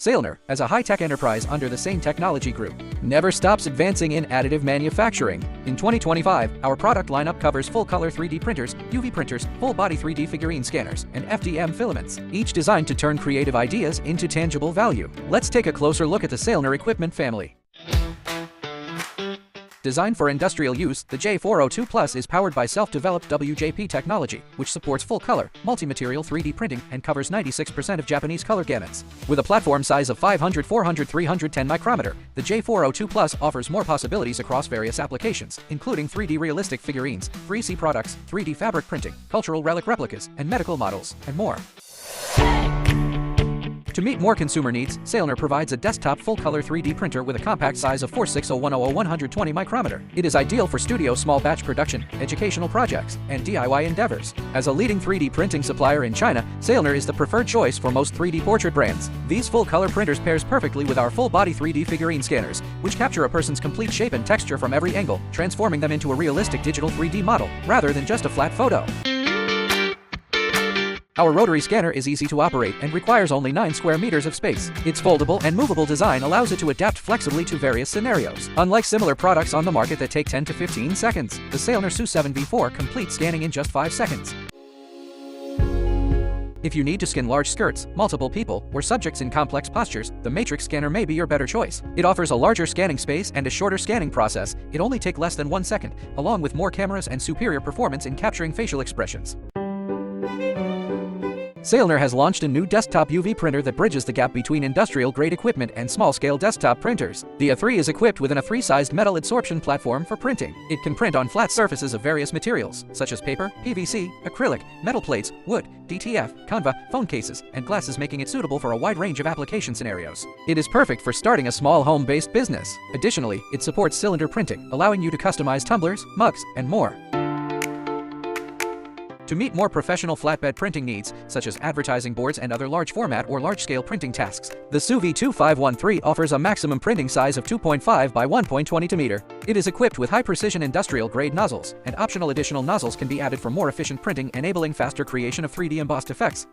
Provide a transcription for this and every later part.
Sailner, as a high-tech enterprise under the same technology group, never stops advancing in additive manufacturing. In 2025, our product lineup covers full-color 3D printers, UV printers, full-body 3D figurine scanners, and FDM filaments, each designed to turn creative ideas into tangible value. Let's take a closer look at the Sailner equipment family. Designed for industrial use, the J402 Plus is powered by self-developed WJP technology, which supports full-color, multi-material 3D printing and covers 96% of Japanese color gamuts. With a platform size of 500, 400, 310 micrometer, the J402 Plus offers more possibilities across various applications, including 3D realistic figurines, 3C products, 3D fabric printing, cultural relic replicas, and medical models, and more. To meet more consumer needs, Sailner provides a desktop full-color 3D printer with a compact size of 46010 120 micrometer. It is ideal for studio small batch production, educational projects, and DIY endeavors. As a leading 3D printing supplier in China, Sailner is the preferred choice for most 3D portrait brands. These full-color printers pairs perfectly with our full-body 3D figurine scanners, which capture a person's complete shape and texture from every angle, transforming them into a realistic digital 3D model, rather than just a flat photo. Our Rotary scanner is easy to operate and requires only 9 square meters of space. Its foldable and movable design allows it to adapt flexibly to various scenarios. Unlike similar products on the market that take 10 to 15 seconds, the Sailner SU7V4 completes scanning in just 5 seconds. If you need to scan large skirts, multiple people, or subjects in complex postures, the Matrix scanner may be your better choice. It offers a larger scanning space and a shorter scanning process. It only takes less than 1 second, along with more cameras and superior performance in capturing facial expressions. Sailner has launched a new desktop UV printer that bridges the gap between industrial-grade equipment and small-scale desktop printers. The A3 is equipped with an A3-sized metal adsorption platform for printing. It can print on flat surfaces of various materials, such as paper, PVC, acrylic, metal plates, wood, DTF, Canva, phone cases, and glasses, making it suitable for a wide range of application scenarios. It is perfect for starting a small home-based business. Additionally, it supports cylinder printing, allowing you to customize tumblers, mugs, and more. To meet more professional flatbed printing needs, such as advertising boards and other large format or large-scale printing tasks, the SU-V2513 offers a maximum printing size of 2.5 by 1.22 meter. It is equipped with high-precision industrial-grade nozzles, and optional additional nozzles can be added for more efficient printing, enabling faster creation of 3D embossed effects.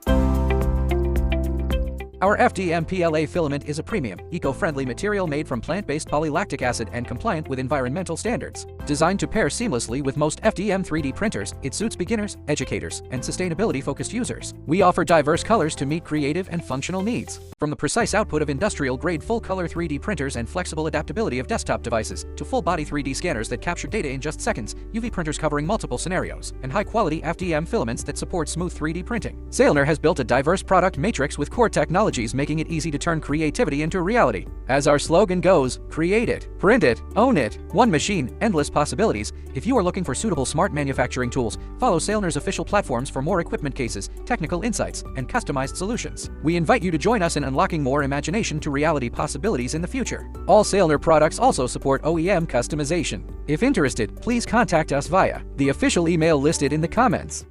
Our FDM PLA filament is a premium, eco-friendly material made from plant-based polylactic acid and compliant with environmental standards. Designed to pair seamlessly with most FDM 3D printers, it suits beginners, educators, and sustainability-focused users. We offer diverse colors to meet creative and functional needs. From the precise output of industrial-grade full-color 3D printers and flexible adaptability of desktop devices, to full-body 3D scanners that capture data in just seconds, UV printers covering multiple scenarios, and high-quality FDM filaments that support smooth 3D printing, Sailner has built a diverse product matrix with core technology, making it easy to turn creativity into reality. As our slogan goes, create it, print it, own it. One machine, endless possibilities. If you are looking for suitable smart manufacturing tools, follow Sailner's official platforms for more equipment cases, technical insights, and customized solutions. We invite you to join us in unlocking more imagination to reality possibilities in the future. All Sailner products also support OEM customization. If interested, please contact us via the official email listed in the comments.